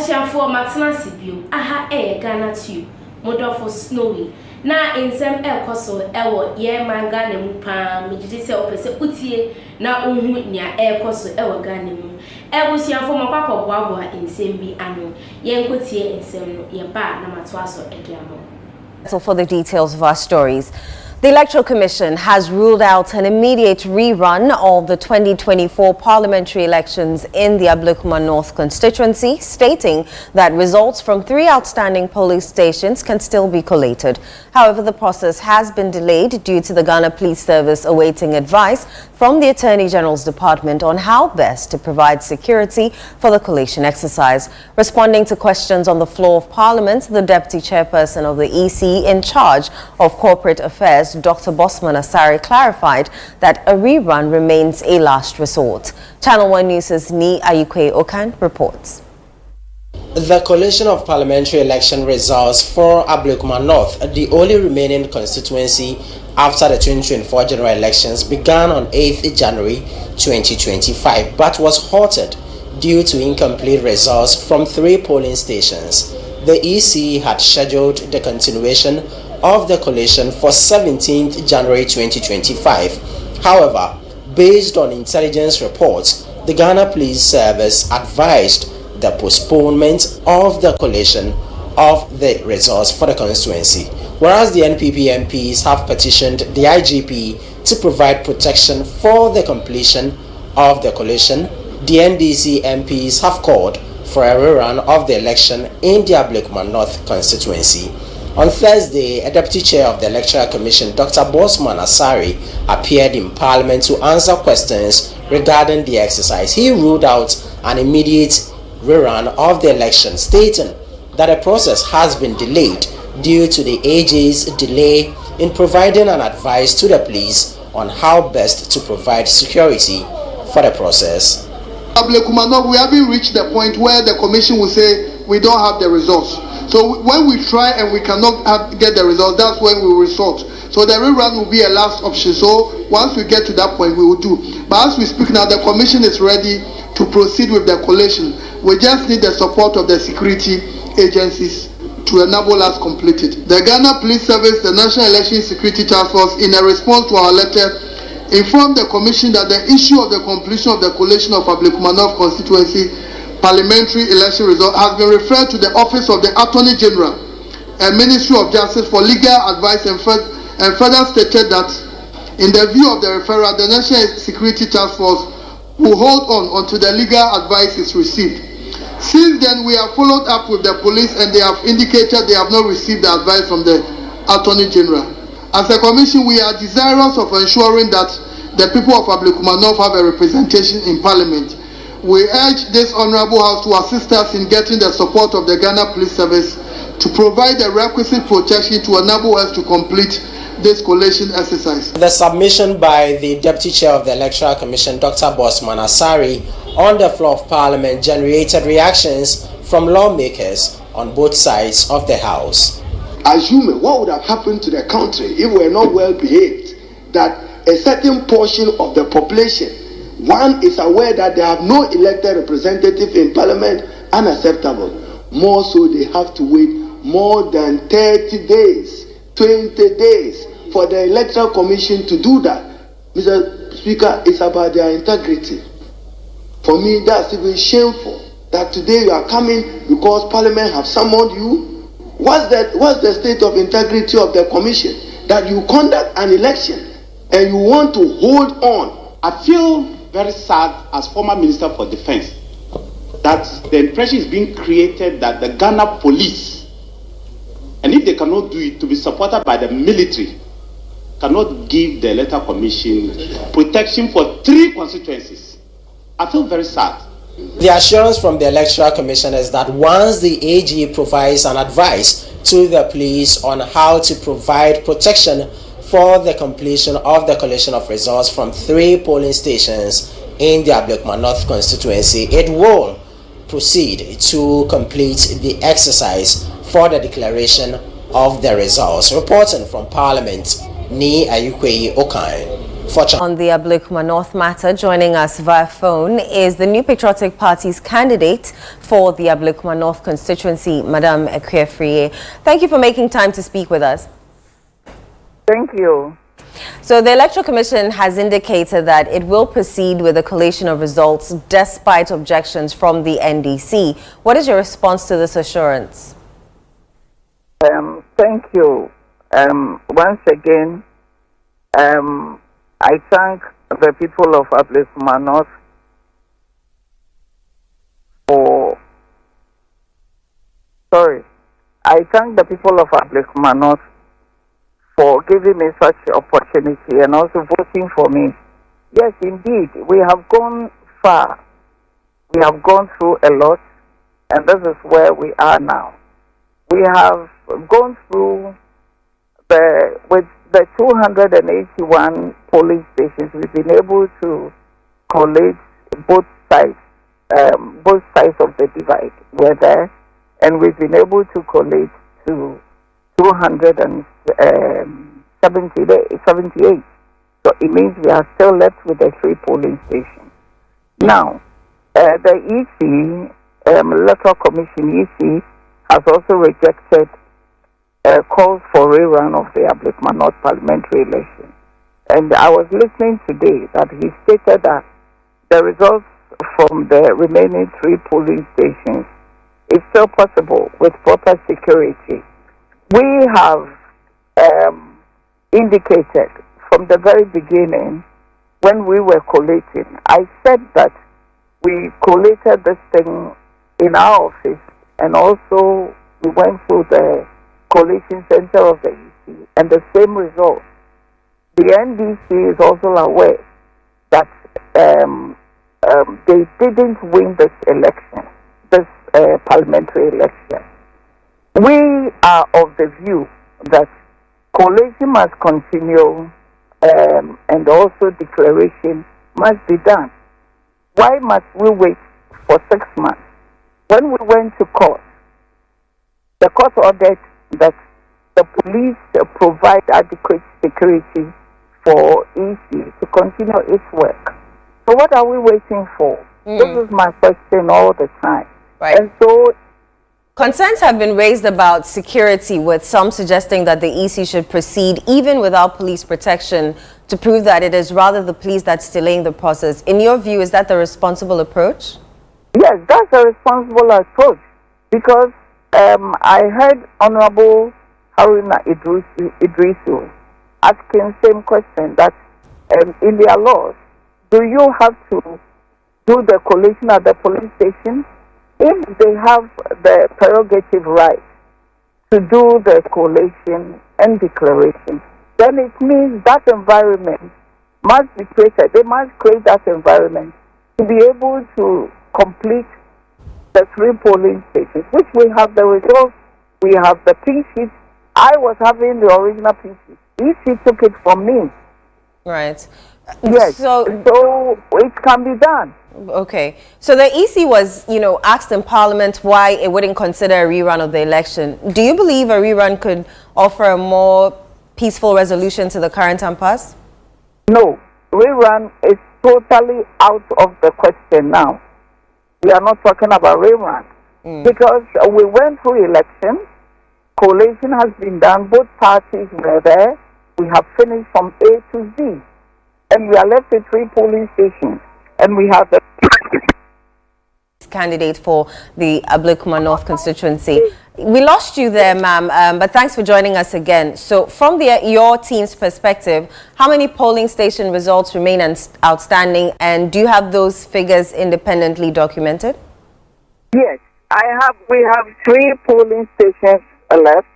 Abusianfo matena sibio aha Ghanatube model snowy na ensem ekoso ewo ye manga na mu pa megide se opese utie na ohun nia ekoso ewo Ghana mu Abusianfo makwakoboabo ensem bi ano ye nkotie ensem no ye ba na matoaso ediamo. So for the details of our stories, the Electoral Commission has ruled out an immediate rerun of the 2024 parliamentary elections in the Ablekuma North constituency, stating that results from 3 outstanding polling stations can still be collated. However, the process has been delayed due to the Ghana Police Service awaiting advice from the Attorney General's Department on how best to provide security for the collation exercise. Responding to questions on the floor of Parliament, the Deputy Chairperson of the EC in charge of Corporate Affairs, Dr. Bosman Asari, clarified that a rerun remains a last resort. Channel 1 News' Ni Ayukwe Okan reports. The collation of parliamentary election results for Ablekuma North, the only remaining constituency after the 2024 general elections, began on 8th January 2025 but was halted due to incomplete results from 3 polling stations. The EC had scheduled the continuation of the collation for 17th January 2025. However, based on intelligence reports, the Ghana Police Service advised the postponement of the collation of the results for the constituency, whereas the NPP MPs have petitioned the IGP to provide protection for the completion of the collation. The NDC MPs have called for a rerun of the election in the Ablekuma North constituency. On Thursday, a deputy chair of the Electoral Commission, Dr. Bosman Asari, appeared in Parliament to answer questions regarding the exercise. He ruled out an immediate rerun of the election, stating that the process has been delayed due to the AG's delay in providing an advice to the police on how best to provide security for the process. Ablekuma North, we haven't reached the point where the commission will say we don't have the results. So when we try and we cannot get the results, that's when we will resort. So the rerun will be a last option. So once we get to that point, we will do. But as we speak now, the commission is ready to proceed with the collation. We just need the support of the security agencies to enable us complete it. The Ghana Police Service, the National Election Security Task Force, in a response to our letter, informed the commission that the issue of the completion of the collation of Ablekuma North constituency parliamentary election result has been referred to the Office of the Attorney General and Ministry of Justice for legal advice, and further stated that in the view of the referral, the National Security Task Force will hold on until the legal advice is received. Since then, we have followed up with the police and they have indicated they have not received the advice from the Attorney General. As a commission, we are desirous of ensuring that the people of Ablekuma North have a representation in Parliament. We urge this Honourable House to assist us in getting the support of the Ghana Police Service to provide the requisite protection to enable us to complete this collation exercise. The submission by the Deputy Chair of the Electoral Commission, Dr. Bosman Asari, on the floor of Parliament generated reactions from lawmakers on both sides of the House. Assume what would have happened to the country if we were not well behaved, that a certain portion of the population, one is aware that they have no elected representative in Parliament, unacceptable. More so, they have to wait more than 30 days, 20 days for the Electoral Commission to do that. Mr. Speaker, it's about their integrity. For me, that's even shameful that today you are coming because Parliament have summoned you. What's the state of integrity of the Commission? That you conduct an election and you want to hold on. I feel very sad as former Minister for Defense that the impression is being created that the Ghana police, and if they cannot do it, to be supported by the military, cannot give the Electoral Commission protection for 3 constituencies. I feel very sad. The assurance from the Electoral Commission is that once the AG provides an advice to the police on how to provide protection for the completion of the collation of results from 3 polling stations in the Ablekuma North constituency, it will proceed to complete the exercise for the declaration of the results. Reporting from Parliament, Ni Ayukwe Okan. On the Ablekuma North matter, joining us via phone is the New Patriotic Party's candidate for the Ablekuma North constituency, Madame Ekwe. Thank you for making time to speak with us. Thank you. So the Electoral Commission has indicated that it will proceed with the collation of results despite objections from the NDC. What is your response to this assurance? Thank you. Once again, I thank the people of Ablekuma North I thank the people of Ablekuma North for giving me such opportunity and also voting for me. Yes, indeed, we have gone far. We have gone through a lot, and this is where we are now. We have gone through with the 281 polling stations. We've been able to collate both sides of the divide. We're there, and we've been able to collate to 278. So it means we are still left with the 3 polling stations. Now, the EC, Electoral Commission EC, has also rejected calls for rerun of the Ablekuma North parliamentary election. And I was listening today that he stated that the results from the remaining 3 polling stations is still possible with proper security. We have indicated from the very beginning when we were collating, I said that we collated this thing in our office, and also we went through the collation center of the EC, and the same result. The NDC is also aware that they didn't win this election, this parliamentary election. We are of the view that collation must continue, and also declaration must be done. Why must we wait for 6 months? When we went to court, the court ordered that the police provide adequate security for EC to continue its work. So what are we waiting for? This is my question all the time. Right. And so concerns have been raised about security, with some suggesting that the EC should proceed even without police protection to prove that it is rather the police that's delaying the process. In your view, is that the responsible approach? yes, that's a responsible approach, because I heard Honorable Haruna Idrisu asking same question that in their laws, do you have to do the collation at the police station? If they have the prerogative right to do the collation and declaration, then it means that environment must be created. They must create that environment to be able to complete the 3 polling stations, which we have the results, we have the pink sheet. I was having the original pink sheet. EC took it from me. Right. Yes. So it can be done. Okay. So the EC was, asked in Parliament why it wouldn't consider a rerun of the election. Do you believe a rerun could offer a more peaceful resolution to the current impasse? No. Rerun is totally out of the question now. We are not talking about rerun. Because we went through elections. Collation has been done. Both parties were there. We have finished from A to Z. And we are left with 3 polling stations. And we have the candidate for the Ablekuma North constituency. We lost you there, ma'am, but thanks for joining us again. So from your team's perspective, how many polling station results remain outstanding, and do you have those figures independently documented? Yes, we have 3 polling stations left.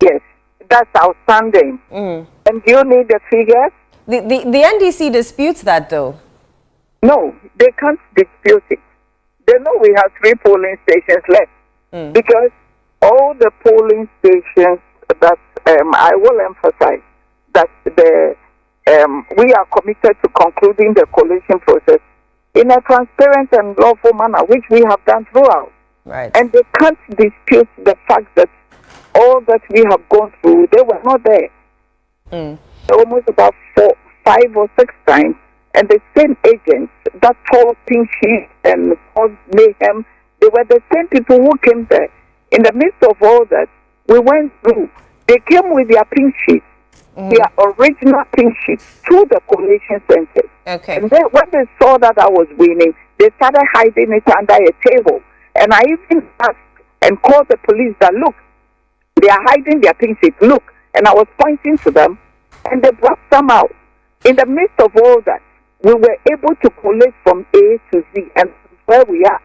Yes, that's outstanding. And do you need the figures? The NDC disputes that, though. No, they can't dispute it. They know we have 3 polling stations left. Because all the polling stations that I will emphasize that we are committed to concluding the collation process in a transparent and lawful manner, which we have done throughout. Right. And they can't dispute the fact that all that we have gone through, they were not there. almost about 5 or 6 times, and the same agents that tore pink sheets and caused mayhem, they were the same people who came there. In the midst of all that, we went through. They came with their pink sheets, their original pink sheets, to the collation center. Okay. And then when they saw that I was winning, they started hiding it under a table. And I even asked and called the police that, look, they are hiding their pink sheets, look. And I was pointing to them, and they brought some out. In the midst of all that, we were able to collect from A to Z, and where we are.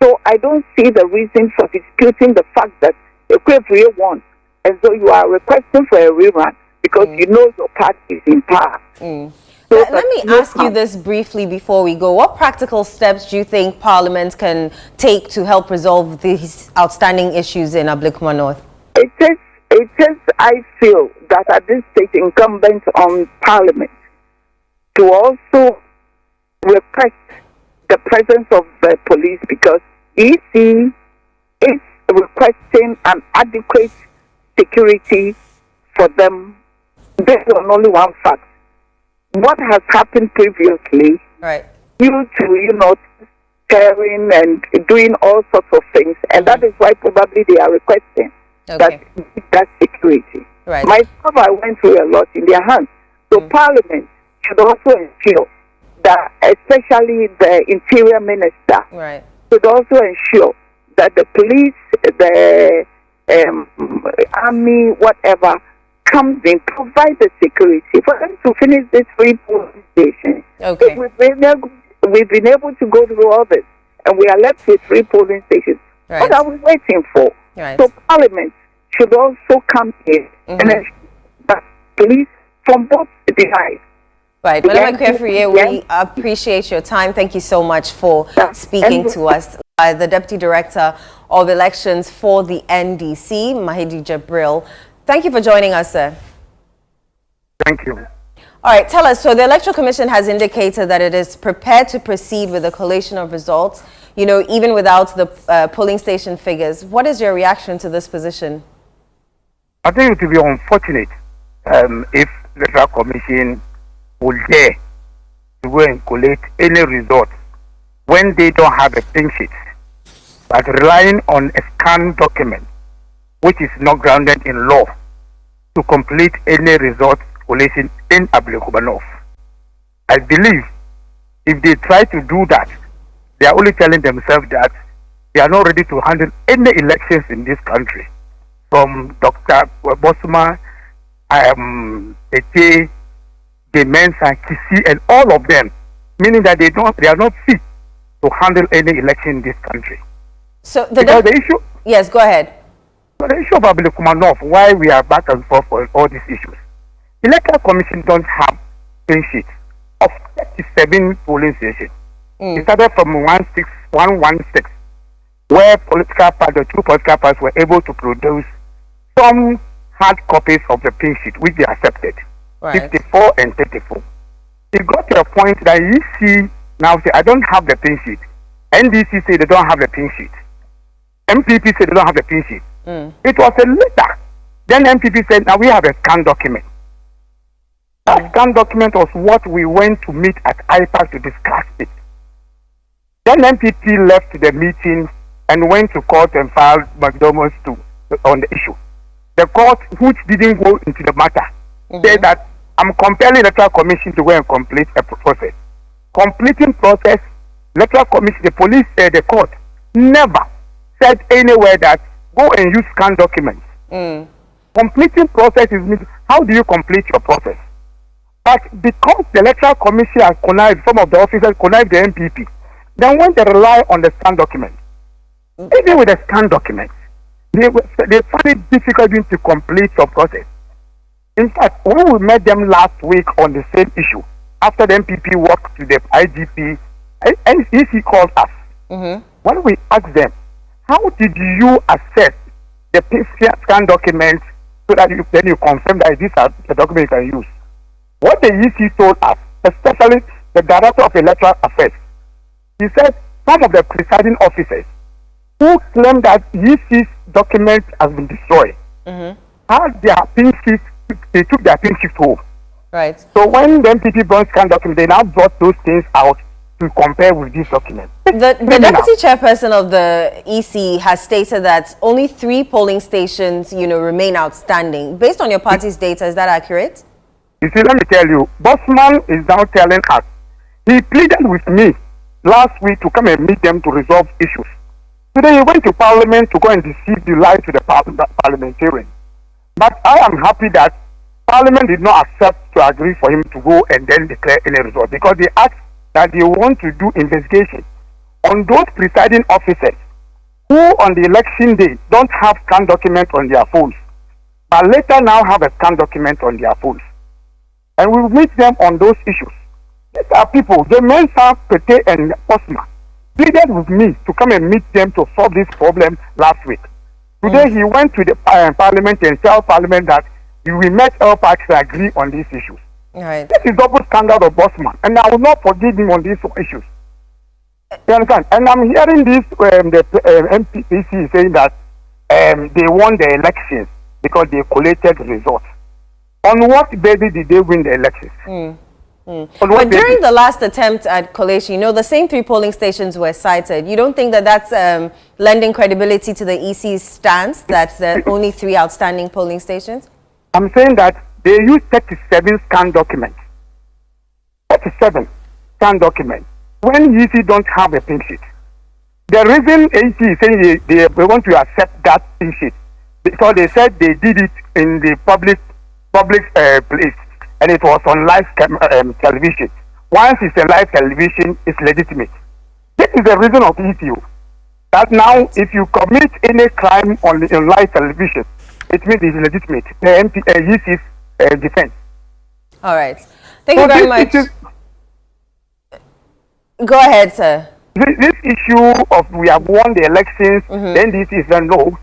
So I don't see the reason for disputing the fact that Equivria won. And so you are requesting for a rerun because you know your party is in power. So let me ask you this briefly before we go. What practical steps do you think Parliament can take to help resolve these outstanding issues in Ablekuma North? It is, I feel, that at this stage incumbent on Parliament to also request the presence of the police, because EC is requesting an adequate security for them based on only one fact. What has happened previously, right, due to, tearing and doing all sorts of things, and that is why probably they are requesting that security. Right. Myself, I went through a lot in their hands. So Parliament should also ensure that, especially the Interior Minister, should also ensure that the police, the army, whatever, comes in, provide the security for them to finish this 3 polling stations. Okay. We've been able to go through all this, and we are left with 3 polling stations. Right. What are we waiting for? Right. So Parliament should also come in and ensure that police from both sides. Right, Madam Equivria, we appreciate your time. Thank you so much for speaking to us. The Deputy Director of Elections for the NDC, Mahidi Jabril. Thank you for joining us, sir. Thank you. All right, tell us, so the Electoral Commission has indicated that it is prepared to proceed with the collation of results, even without the polling station figures. What is your reaction to this position? I think it would be unfortunate if the Electoral Commission would dare to go and collate any results when they don't have a pink sheet, but relying on a scanned document, which is not grounded in law, to complete any result collation in Ablekuma North. I believe if they try to do that, they are only telling themselves that they are not ready to handle any elections in this country. From Dr. Bosuma, Ete, Demensa, Kisi, and all of them, meaning that they are not fit to handle any election in this country. So the issue. Yes, go ahead. So the issue of Ablekuma North, why we are back and forth for all these issues. The Electoral Commission don't have pin sheets of 37 polling stations. It started from 116, where the 2 political parties were able to produce some hard copies of the pin sheet, which they accepted. Right. 54 and 34. It got to a point that EC now say, I don't have the pin sheet. NDC say they don't have the pin sheet. MPP said they don't have the pin sheet. It was a letter. Then MPP said, now we have a scanned document. That scanned document was what we went to meet at IPAC to discuss it. Then MPP left the meeting and went to court and filed McDonald's on the issue. The court, which didn't go into the matter, said that I'm compelling the Electoral Commission to go and complete a process. Completing process, Electoral Commission, the police, the court, never said anywhere that go and use scanned documents. Completing process is, how do you complete your process? But because the Electoral Commission has connived, some of the officers connived the MPP, then when they rely on the scanned document, even with the scanned document, they find it difficult to complete your process. In fact, when we met them last week on the same issue, after the MPP walked to the IGP, and EC called us. When we asked them, how did you assess the scanned documents so that then you confirm that these are the documents you can use? What the EC told us, especially the Director of Electoral Affairs, he said some of the presiding officers who claim that EC's document has been destroyed had their pin sheets, they took their pin sheets home. Right. So when the MPP brought scan document, they now brought those things out to compare with this document. The deputy chairperson of the EC has stated that only 3 polling stations, remain outstanding. Based on your party's data, is that accurate? You see, let me tell you, Bosman is now telling us, he pleaded with me last week to come and meet them to resolve issues. Today he went to Parliament to go and deceive the lie to the parliamentarian. But I am happy that Parliament did not accept to agree for him to go and then declare any result, because they asked that they want to do investigation on those presiding officers who on the election day don't have scan document on their phones, but later now have a scan document on their phones. And we will meet them on those issues. These are people, the Mensa, Pete and Osman, pleaded with me to come and meet them to solve this problem last week. Today he went to the Parliament and tell Parliament that we met all parties to agree on these issues. Right. This is double standard of Bosman, and I will not forgive him on these issues. You understand? And I'm hearing this, the MPPC saying that they won the elections because they collated results. On what basis did they win the elections? But during the last attempt at collation, the same 3 polling stations were cited. You don't think that that's lending credibility to the EC's stance that there are only 3 outstanding polling stations? I'm saying that they used 37 scan documents. 37 scan documents. When EC don't have a pink sheet. The reason EC is saying they want to accept that pink sheet, because they said they did it in the public place, and it was on live television. Once it's a live television, it's legitimate. This is the reason of ECU. That now, if you commit any crime on live television, it means it's legitimate. The EC's defense. All right. Thank you very much. Go ahead, sir. This issue of we have won the elections, then this is a no.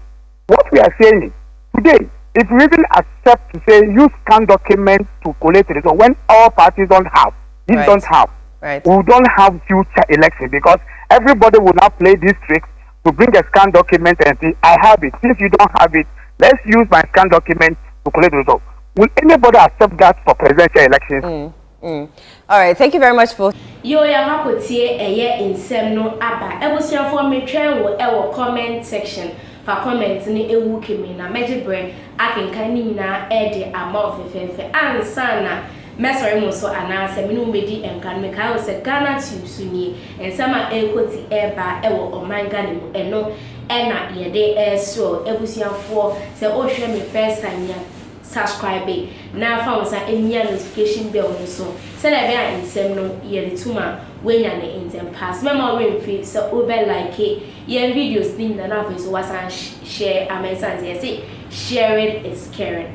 What we are saying is, today, if we even accept to say use scan documents to collate it, so when all parties don't have, we don't have future elections, because everybody will now play this trick to bring a scan document and say, I have it. Since you don't have it, let's use my scan document to collect the result. Will anybody accept that for presidential elections? All right, thank you very much for yo ya hakotie eye insem no aba ebusuafo metwen wo comment section fa comment ni ewu kemi na mejebre akenkan ni nyina ede ama ofefefe ansana mesori mo so anase minu medi enkan me kai wo se Ghanatube suni ensama ekoti eba ewo omanga ni mu eno ena yede so ebusuafo se ohwe me first time subscribe na fa won sa enya notification bell so say na be an insem no ye retuma wenya na insem pass mema we fi so over like ye videos thing na fa so wasan share amazing say share it is caring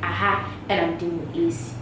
and I'm doing easy.